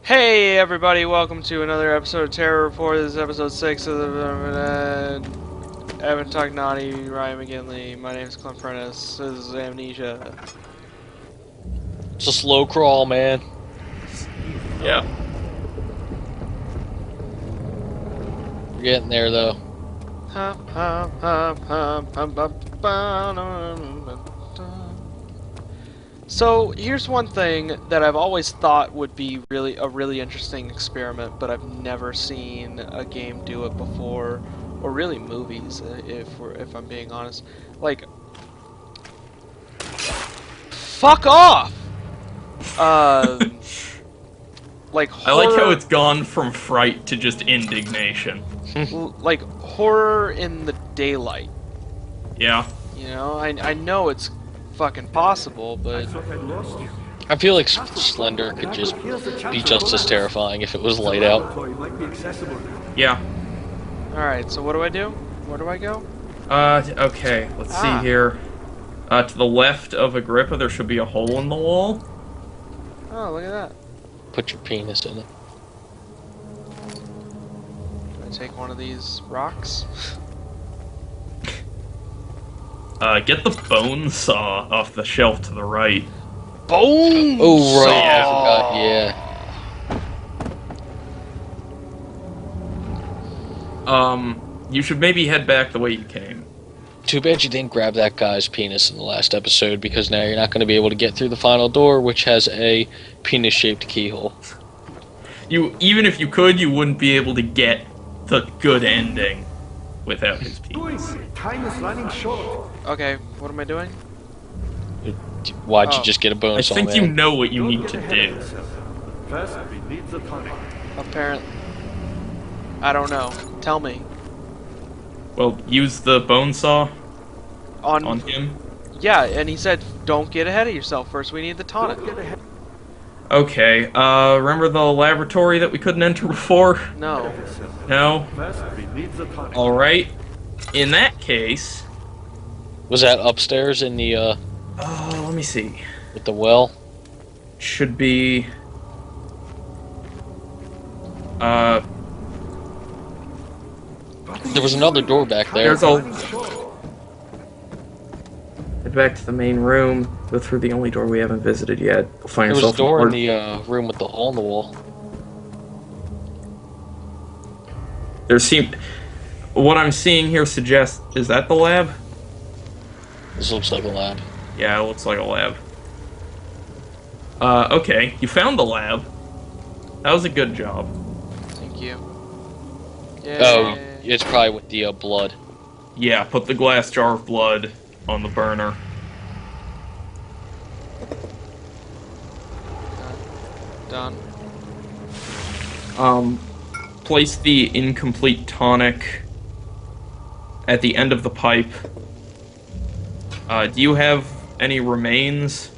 Hey everybody, welcome to another episode of Terror Report. This is episode 6 of the Evan Tognati, Ryan McGinley. My name is Clint Prentice. This is Amnesia. It's a slow crawl, man. Yeah. We're getting there, though. So here's one thing that I've always thought would be a really interesting experiment, but I've never seen a game do it before, or really movies, if I'm being honest. Like, fuck off. Like horror, I like how it's gone from fright to just indignation. like horror in the daylight. Yeah. You know, I know it's fucking possible, but I feel like Slender could just be just as terrifying if it was light out. Yeah. alright, so what do I do? Where do I go? Okay, let's see here. To the left of Agrippa, there should be a hole in the wall. Oh, look at that. Put your penis in it. Do I take one of these rocks? Get the bone saw off the shelf to the right. Bone Oh, right, saw! I forgot, yeah. You should maybe head back the way you came. Too bad you didn't grab that guy's penis in the last episode, because now you're not going to be able to get through the final door, which has a penis-shaped keyhole. Even if you could, you wouldn't be able to get the good ending without his penis. Time is running short. Okay, what am I doing? Why'd you just get a bone I saw, think man? you know what you need to do. First, we need the tonic. Apparently. I don't know. Tell me. Well, use the bone saw On on him. Yeah, and he said, don't get ahead of yourself. First we need the tonic. Okay, remember the laboratory that we couldn't enter before? No. No? First, we need the tonic. Alright. In that case... Was that upstairs in the, let me see. with the well? Should be... There was another door back there. There's a... Head back to the main room. Go through the only door we haven't visited yet. You'll find There was a yourself door in aboard. the, room with the hole in the wall. What I'm seeing here suggests... Is that the lab? This looks like a lab. Yeah, it looks like a lab. Okay. You found the lab. That was a good job. Thank you. Yay. Oh, it's probably with the, blood. Yeah, put the glass jar of blood on the burner. Done. Place the incomplete tonic at the end of the pipe. Do you have any remains?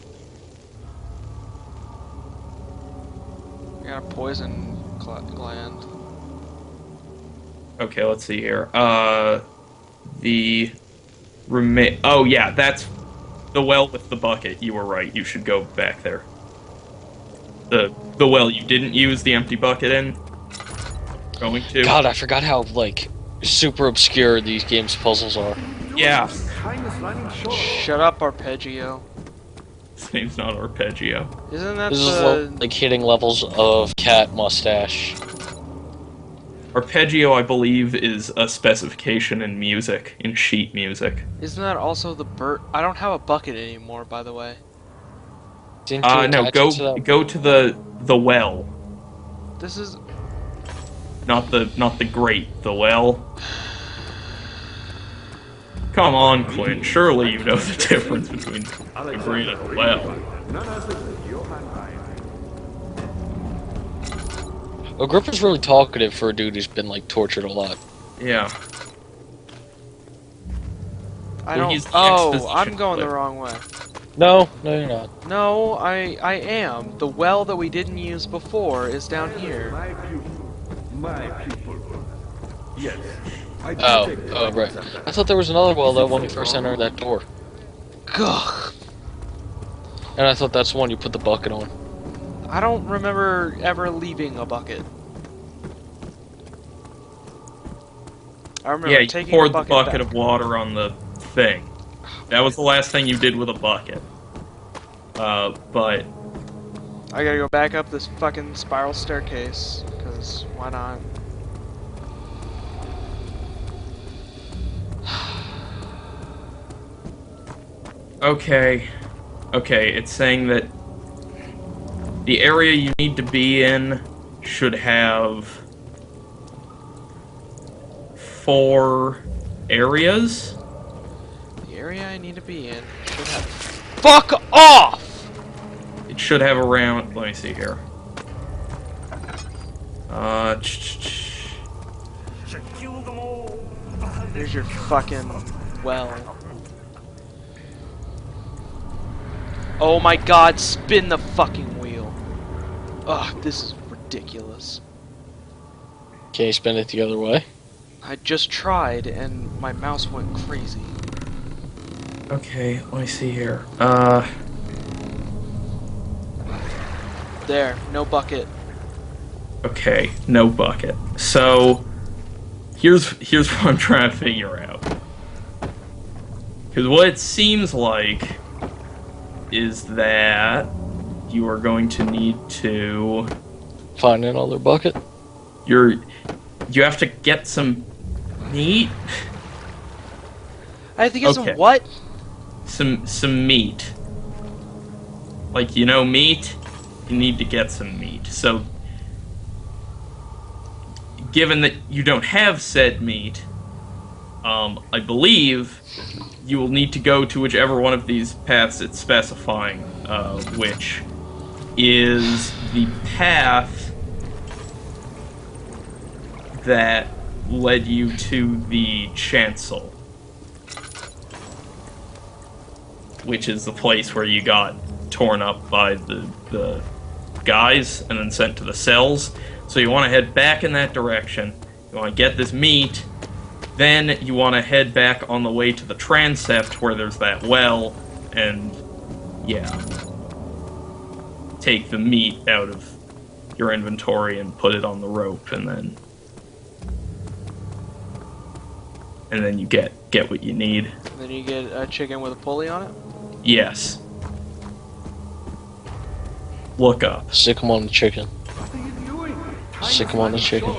I got a poison gland. Okay, let's see here. Oh yeah, that's the well with the bucket. You were right. You should go back there. The well you didn't use the empty bucket in. Going to. God, I forgot how, like, super obscure these games' puzzles are. Yeah. Time is running short. Shut up, Arpeggio. His name's not Arpeggio. Isn't that This the... is like hitting levels of cat mustache. Arpeggio, I believe, is a specification in music, in sheet music. Isn't that also the bird? I don't have a bucket anymore, by the way. Didn't you No, attach it to that? go to the well. This is... Not the grate, the well. Come on, Clint. Surely you know the difference between the grate and the well. None other than Johann Ein. Agrippa's really talkative for a dude who's been, like, tortured a lot. Yeah. I Well, don't... he's the Oh, exposition I'm going the player. wrong way. No, you're not. No, I am. The well that we didn't use before is down here. My pupil. My pupil. Yes. I do Oh, take oh, pride right. in that. I thought there was another well, though, when we first entered that door. Gugh. And I thought that's the one you put the bucket on. I don't remember ever leaving a bucket. I remember Yeah, you taking poured a the bucket bucket back. of water on the thing. That was the last thing you did with a bucket. But I gotta go back up this fucking spiral staircase, because why not? okay, it's saying that the area you need to be in should have 4 areas. The area I need to be in should have... Fuck off! It should have around. Let me see here. Here's your fucking well. Oh my god, spin the fucking wheel. Ugh, this is ridiculous. Can you spin it the other way? I just tried and my mouse went crazy. Okay, let me see here. There, no bucket. Okay, no bucket. So here's what I'm trying to figure out. Because what it seems like is that you are going to need to Find another bucket? you have to get some meat. I have to get Okay. some what? Some meat. Like, you know, meat? You need to get some meat. So given that you don't have said meat, I believe you will need to go to whichever one of these paths it's specifying, which is the path that led you to the chancel, which is the place where you got torn up by the guys and then sent to the cells. So you want to head back in that direction. You want to get this meat. Then you want to head back on the way to the transept where there's that well, and yeah, take the meat out of your inventory and put it on the rope, and then you get what you need. Then you get a chicken with a pulley on it? Yes. Look up. Stick him on the chicken. What are you doing? Stick him on the chicken.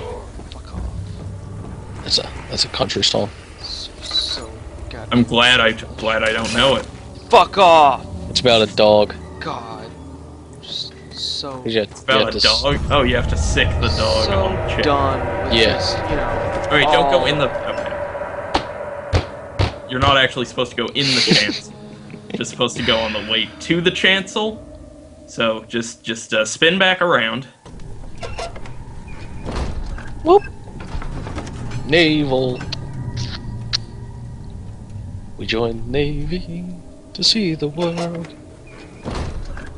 Fuck off. That's a country song. So god. I'm glad I don't know it. Fuck off! It's about a dog. God. Just so It's about a dog. Oh, you have to sick the dog so on the chicken. done with Yeah. this, you know. Alright, don't go all- in the. Okay. You're not actually supposed to go in the chancel. You're just supposed to go on the way to the chancel. So just spin back around. Whoop. Naval. We joined the Navy to see the world.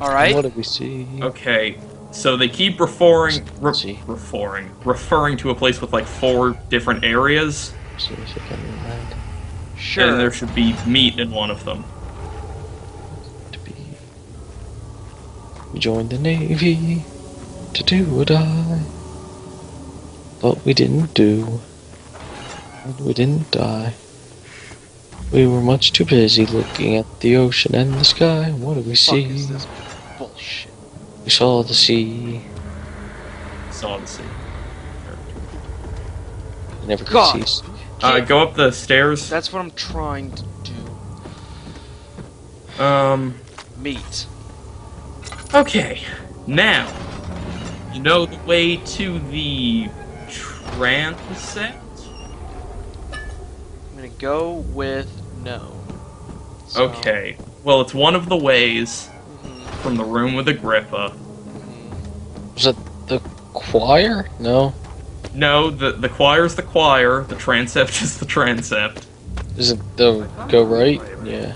Alright. What do we see? Okay. So they keep referring See. to a place with like 4 different areas, See if I can remind Sure. and there should be meat in one of them. to be. We joined the Navy to do or die. But we didn't do. And we didn't die. We were much too busy looking at the ocean and the sky. What did we Fuck see? is this bullshit? We saw the sea. Saw the sea. We never could God. see. Go up the stairs. That's what I'm trying to do. Meat. Okay. Now, you know the way to the transept? I'm gonna go with no. So, Okay. Well, it's one of the ways mhm, from the room with Agrippa. mhm. Was that the choir? No. No, the choir's the choir. The transept is the transept. Is it the go right? Yeah.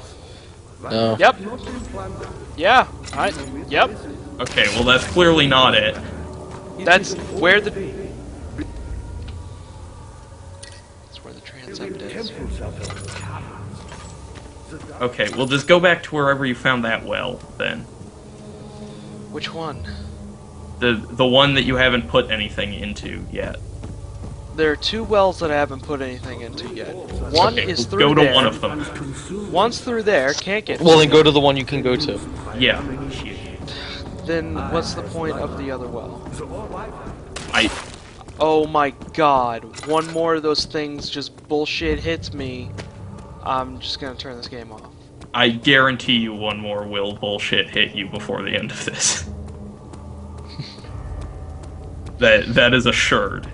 No. Yep. Yeah. Yep. Okay, well that's clearly not it. That's where the. That's where the transept is. Okay, well just go back to wherever you found that well, then. Which one? The one that you haven't put anything into yet. There are 2 wells that I haven't put anything into yet. One Okay, is go through to there. one of them. One's through there. Can't get. Well, through then go to the one you can go to. Yeah. Then what's the point of the other well? I Oh my god! One more of those things just bullshit hits me. I'm just gonna turn this game off. I guarantee you one more will bullshit hit you before the end of this. That is assured.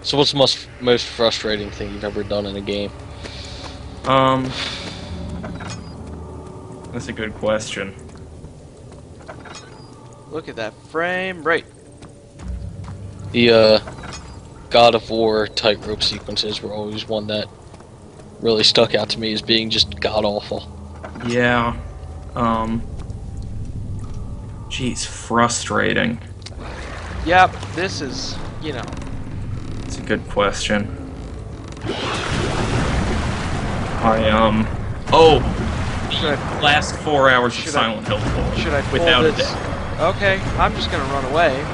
So what's the most frustrating thing you've ever done in a game? That's a good question. Look at that frame rate. The God of War tightrope sequences were always one that really stuck out to me as being just god-awful. Yeah. Geez, frustrating. Yep, this is, you know. It's a good question. Oh! Should I, Last 4 hours of Should I- Silent Hill 4. should I pull Without this? a doubt. Okay, I'm just gonna run away.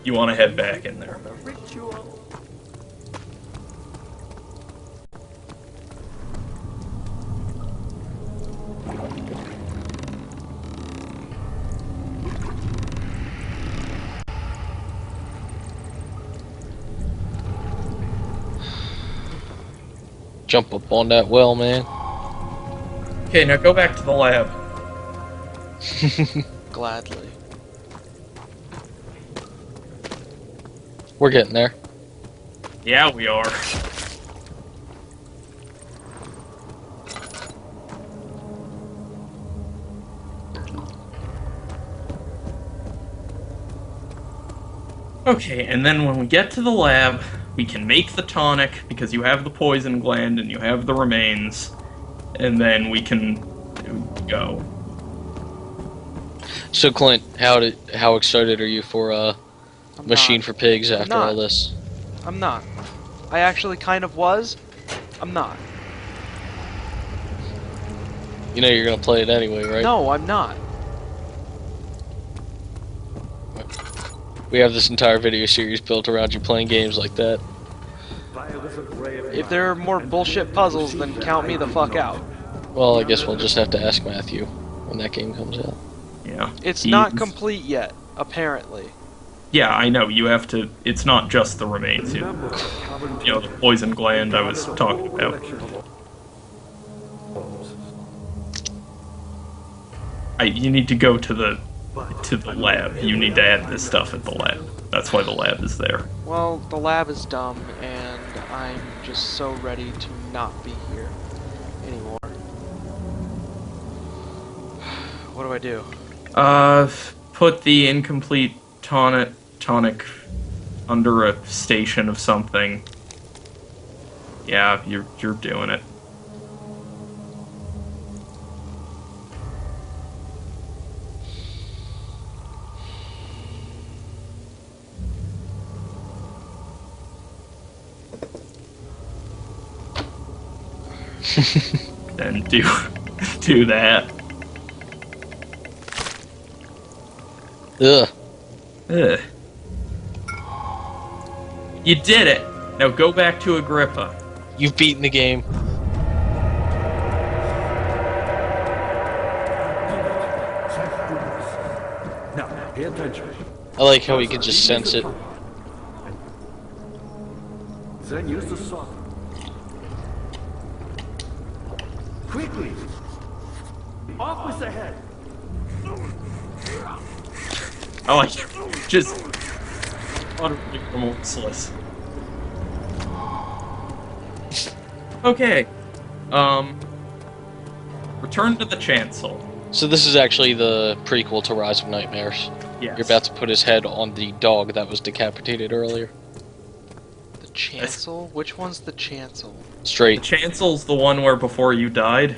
You want to head back in there. Jump up on that well, man. Okay, now go back to the lab. Gladly. We're getting there. Yeah, we are. Okay, and then when we get to the lab, we can make the tonic, because you have the poison gland and you have the remains, and then we can go. So Clint, how excited are you for I'm Machine not. for Pigs after not. all this? I'm not. I actually kind of was. I'm not. You know you're gonna play it anyway, right? No, I'm not. We have this entire video series built around you playing games like that. If there are more bullshit puzzles, then count me the fuck out. Well, I guess we'll just have to ask Matthew when that game comes out. Yeah. It's not He's- complete yet, apparently. Yeah, I know, you have to... It's not just the remains. You know, the poison gland I was talking about. You need to go to the lab. You need to add this stuff at the lab. That's why the lab is there. Well, the lab is dumb, and I'm just so ready to not be here anymore. What do I do? Put the incomplete tonic under a station of something. Yeah, you're doing it. Then do that. Ugh. Ugh. You did it! Now go back to Agrippa. You've beaten the game. Now, pay attention. I like how he can just sense it. Then use the saw. Quickly! Off with the head! I like just utterly remorseless. Okay. Return to the chancel. So this is actually the prequel to Rise of Nightmares. Yes. You're about to put his head on the dog that was decapitated earlier. The chancel? Which one's the chancel? The Straight. chancel's the one where before you died,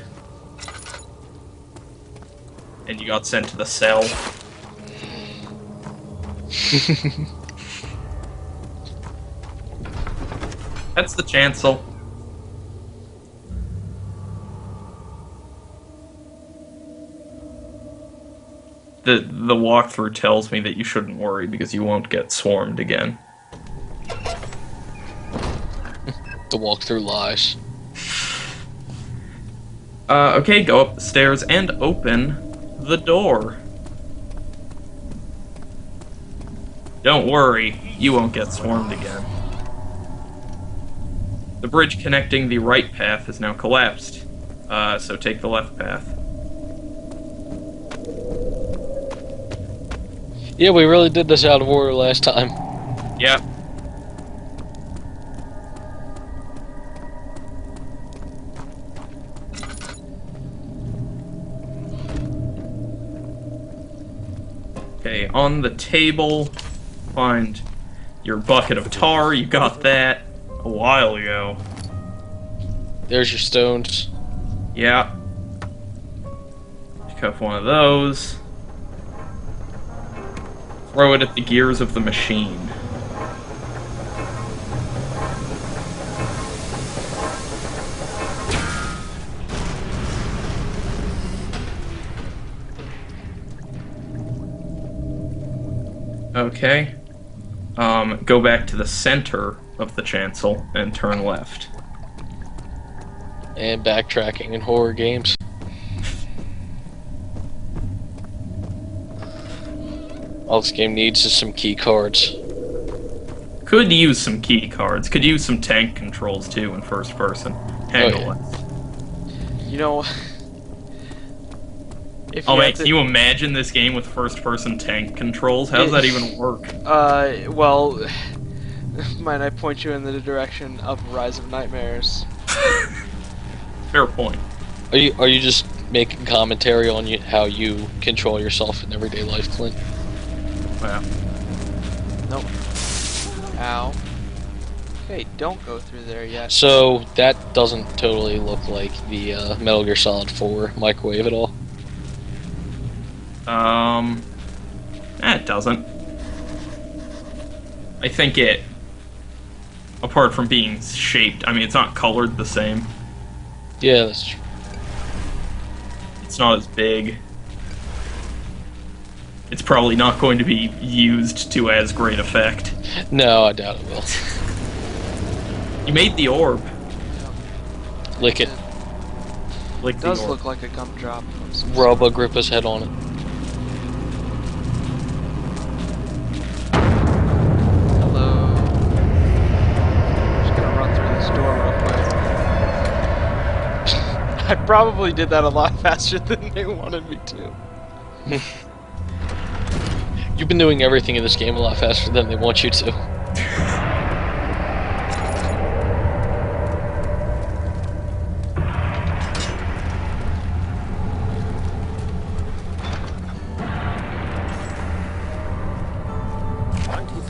and you got sent to the cell. That's the chancel. The walkthrough tells me that you shouldn't worry because you won't get swarmed again. The walkthrough lies. Okay, go up the stairs and open the door. Don't worry, you won't get swarmed again. The bridge connecting the right path is now collapsed, so take the left path. Yeah, we really did this out of order last time. Yep. Okay, on the table, find your bucket of tar. You got that a while ago. There's your stones. Yeah. Pick up one of those. Throw it at the gears of the machine. Okay. Go back to the center of the chancel and turn left. And backtracking in horror games. All this game needs is some key cards. Could use some key cards. Could use some tank controls too in first person. Handle it. You know, if Oh you man, had to- can you imagine this game with first person tank controls? How does that even work? well, might I point you in the direction of Rise of Nightmares? Fair point. Are you just making commentary on how you control yourself in everyday life, Clint? Wow. Nope. Ow. Okay, don't go through there yet. So that doesn't totally look like the Metal Gear Solid 4 microwave at all. It doesn't. I think it, apart from being shaped, I mean, it's not colored the same. Yeah, that's true. It's not as big. It's probably not going to be used to as great effect. No, I doubt it will. You made the orb. Lick it. Like It the does orb. look like a gumdrop. of some Rub Agrippa's head on it. Hello. Just gonna run through this door real quick. I probably did that a lot faster than they wanted me to. You've been doing everything in this game a lot faster than they want you to.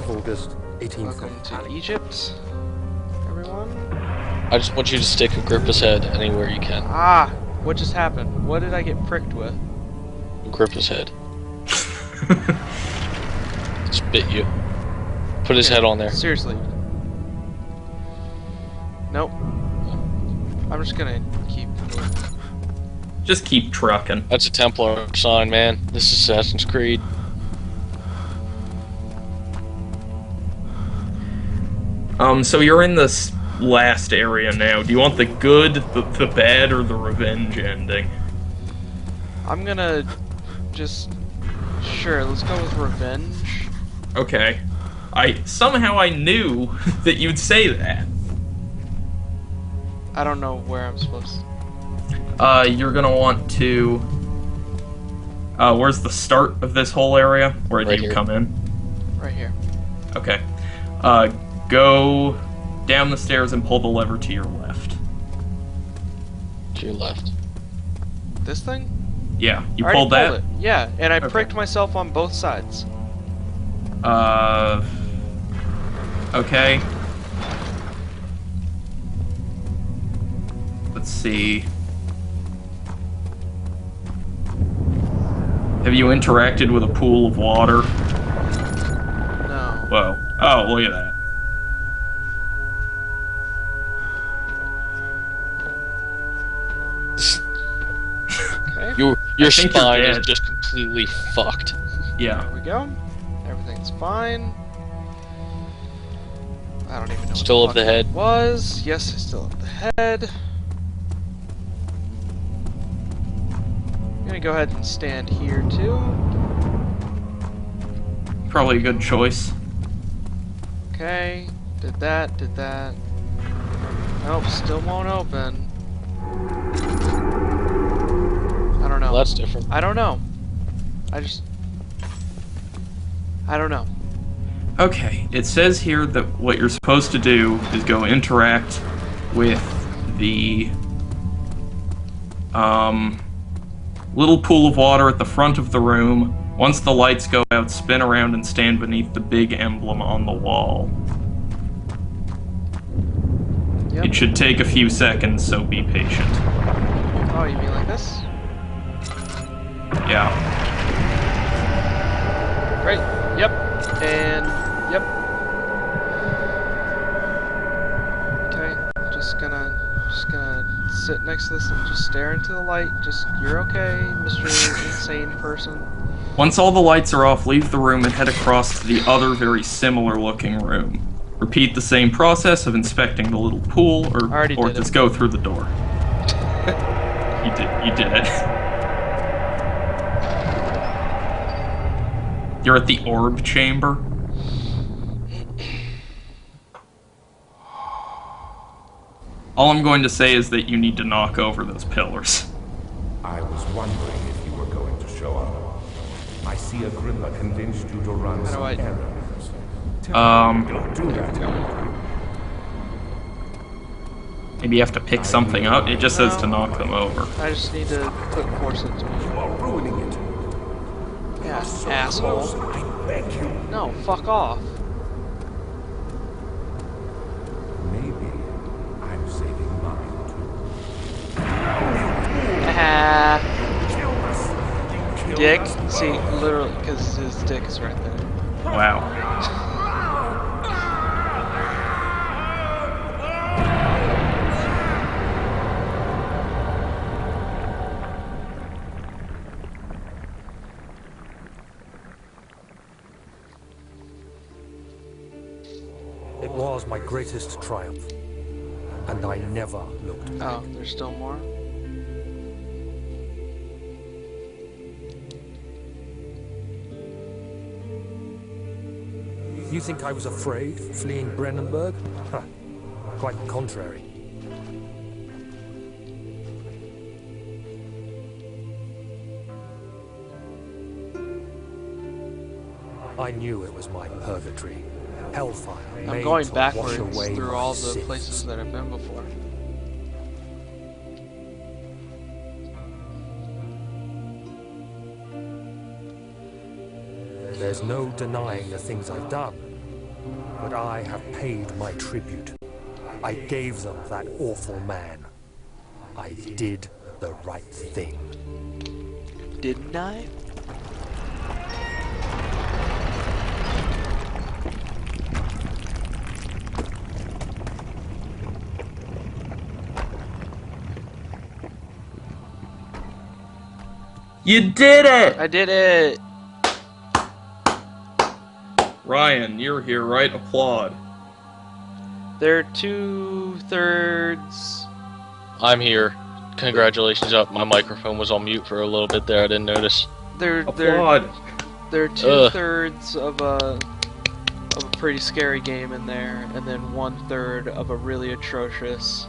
August, Welcome to Egypt, everyone. I just want you to stick Agrippa's head anywhere you can. Ah, what just happened? What did I get pricked with? Agrippa's head. Just bit you. Put his head on there. Seriously. Nope. I'm just gonna keep moving. Just keep trucking. That's a Templar sign, man. This is Assassin's Creed. So you're in this last area now. Do you want the good, the bad, or the revenge ending? I'm gonna just... Sure, let's go with revenge. Okay. Somehow I knew that you'd say that. I don't know where I'm supposed to... You're gonna want to... where's the start of this whole area? Where do Right you here. come in? Right here. Okay. Go down the stairs and pull the lever to your left. To your left. This thing? Yeah, you I already pulled that? it. Yeah, and I Okay. pricked myself on both sides. Okay. Let's see. Have you interacted with a pool of water? No. Whoa. Oh, look at that. Okay. Your I think you're spine is dead. just completely fucked. Yeah. There we go. Everything's fine. I don't even know Still what of the fuck head? it was. Yes, I still have the head. I'm gonna go ahead and stand here too. Probably a good choice. Okay, did that. Nope, still won't open. I don't know. Well, that's different. I don't know. I don't know. Okay, it says here that what you're supposed to do is go interact with the little pool of water at the front of the room. Once the lights go out, spin around and stand beneath the big emblem on the wall. Yep. It should take a few seconds, so be patient. Oh, you mean like this? Yeah. Great. Yep. And yep. Okay. Just gonna sit next to this and just stare into the light. You're okay, Mr. Insane Person. Once all the lights are off, leave the room and head across to the other very similar looking room. Repeat the same process of inspecting the little pool, or just go through the door. You did it. You're at the orb chamber. All I'm going to say is that you need to knock over those pillars. I was wondering if you were going to show up. I see Agrippa convinced you to run some errands. Don't do that. Maybe you have to pick something up. It just says to knock them over. I just need to force it to me. You are ruining it. Yeah, So asshole. close, I beg you. No, fuck off. Maybe I'm saving mine too. Kill us. You killed Dick? us See, both. literally, because his dick is right there. Wow. It was my greatest triumph, and I never looked back. Oh, there's still more? You think I was afraid, fleeing Brennenburg? Huh. Quite the contrary. I knew it was my purgatory, hellfire. I'm made going to backwards wash away through my all the sins. places that I've been before. There's no denying the things I've done, but I have paid my tribute. I gave them that awful man. I did the right thing. Didn't I? You did it! I did it! Ryan, you're here, right? Applaud. They're 2/3. I'm here. Congratulations. Oh, my microphone was on mute for a little bit there. I didn't notice. They're Applaud. They're 2/3 of a pretty scary game in there, and then 1/3 of a really atrocious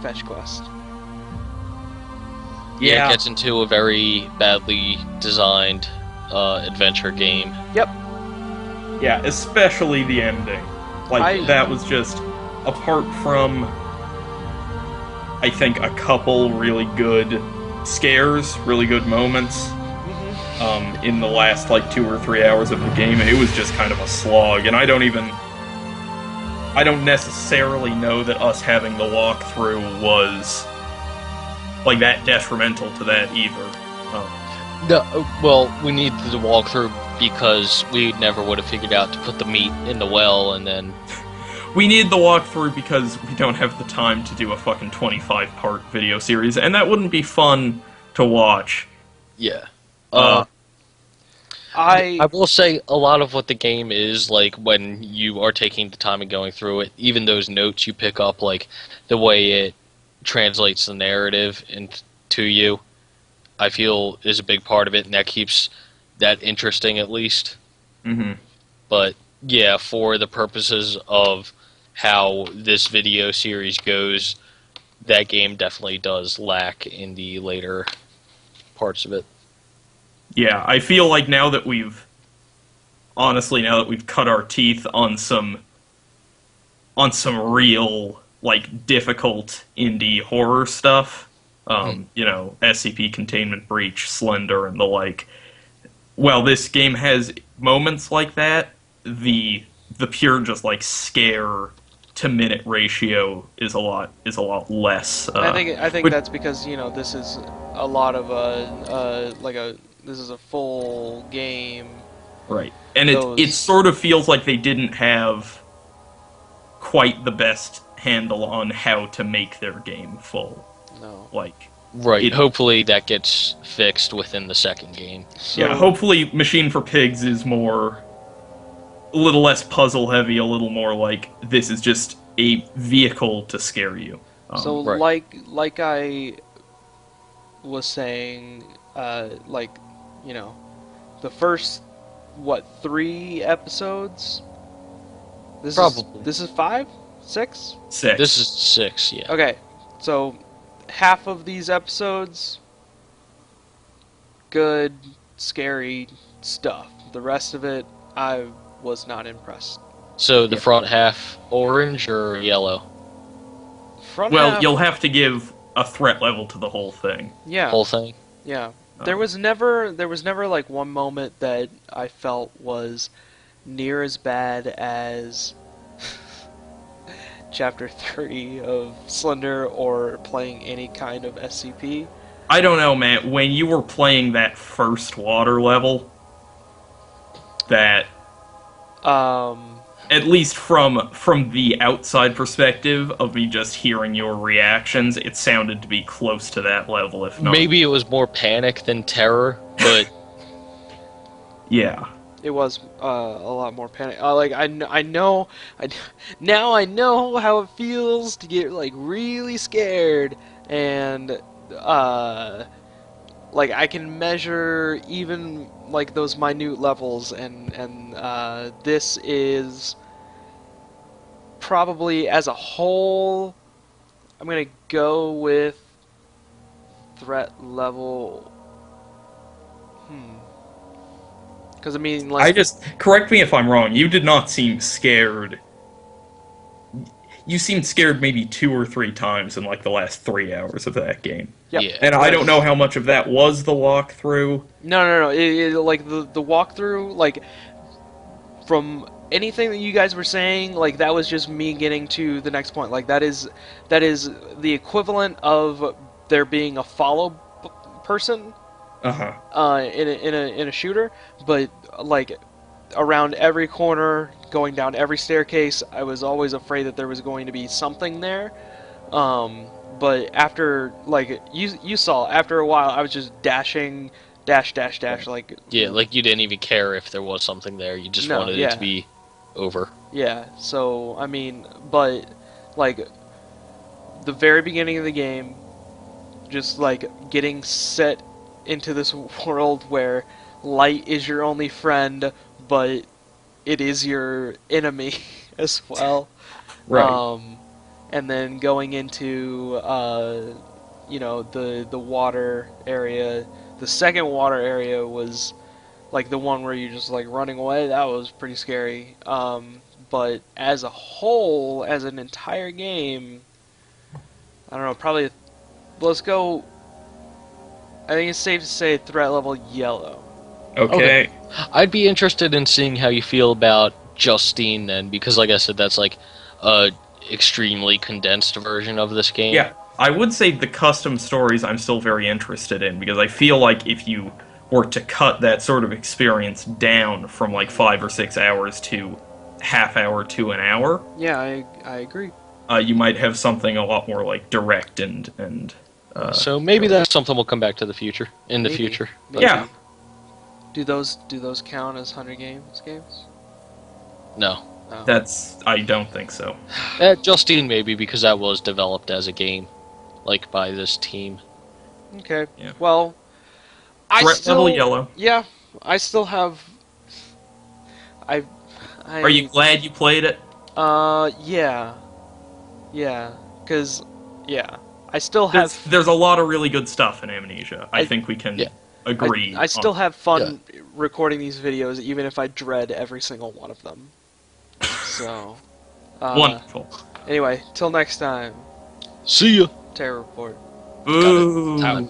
fetch quest. Yeah, it gets into a very badly designed adventure game. Yep. Yeah, especially the ending. Like, that was just, apart from, I think, a couple really good scares, really good moments, in the last, 2 or 3 hours of the game, it was just kind of a slog, and I don't necessarily know that us having the walkthrough was, that detrimental to that either. No, well, we needed the walkthrough because we never would have figured out to put the meat in the well, and then... We need the walkthrough because we don't have the time to do a fucking 25-part video series, and that wouldn't be fun to watch. Yeah. I will say a lot of what the game is, like, when you are taking the time and going through it, even those notes you pick up, like, the way it translates the narrative into you, I feel is a big part of it, and that keeps that interesting, at least. Mm-hmm. But, yeah, for the purposes of how this video series goes, that game definitely does lack in the later parts of it. Yeah, I feel like now that we've cut our teeth on some real, like, difficult indie horror stuff, you know, SCP Containment Breach, Slender, and the like. Well, this game has moments like that. The pure just like scare to minute ratio is a lot less. I think that's because, you know, this is a lot of this is a full game. Right. And it sort of feels like they didn't have quite the best handle on how to make their game full. No. Like, right. Hopefully that gets fixed within the second game. Yeah, hopefully Machine for Pigs is a little less puzzle heavy, a little more like this is just a vehicle to scare you. Right. like I was saying, like, you know, the first 3 episodes. This is 5, 6. 6. This is 6, yeah. Okay, so half of these episodes, good, scary stuff. The rest of it, I was not impressed. So the front half, orange or yellow? Well, half, you'll have to give a threat level to the whole thing. Yeah. Whole thing? Yeah. There was never like one moment that I felt was near as bad as Chapter 3 of Slender or playing any kind of SCP. I don't know, man. When you were playing that first water level, that at least from the outside perspective of me just hearing your reactions, it sounded to be close to that level, if not. Maybe it was more panic than terror, but yeah, it was a lot more panic. Like now I know how it feels to get like really scared, and like I can measure even like those minute levels, and this is probably as a whole, I'm gonna go with threat level. Because I mean, like, correct me if I'm wrong. You did not seem scared. You seemed scared maybe 2 or 3 times in like the last 3 hours of that game. Yep. Yeah. And I don't know how much of that was the walkthrough. No. Like the walkthrough, like from anything that you guys were saying, like that was just me getting to the next point. Like that is the equivalent of there being a follow person. In a shooter, but like around every corner, going down every staircase, I was always afraid that there was going to be something there. But after, like you saw, after a while, I was just dashing, dash, like yeah, like you didn't even care if there was something there. You just wanted it to be over. Yeah. So I mean, but like the very beginning of the game, just like getting set into this world where light is your only friend, but it is your enemy as well. Right. And then going into you know, the water area. The second water area was like the one where you're just like running away. That was pretty scary. But as a whole, as an entire game, I don't know, probably let's go. I think it's safe to say threat level yellow. Okay. I'd be interested in seeing how you feel about Justine then, because like I said, that's like a extremely condensed version of this game. Yeah, I would say the custom stories I'm still very interested in, because I feel like if you were to cut that sort of experience down from like 5 or 6 hours to half hour to an hour... Yeah, I agree. You might have something a lot more like direct and so maybe that's something we'll come back to in the future. Maybe. Yeah. Do those count as Hunger games? No. Oh. I don't think so. Justine maybe, because that was developed as a game, like by this team. Okay. Yeah. Well, I Threat still level yellow. yeah, I still have I Are you glad you played it? yeah. Yeah, cuz yeah, I still have There's a lot of really good stuff in Amnesia. I I- think we can Yeah. agree. I still on. have fun recording these videos even if I dread every single one of them. So, Wonderful. anyway, till next time. See ya. Terror Report. Got it. Boo. Time.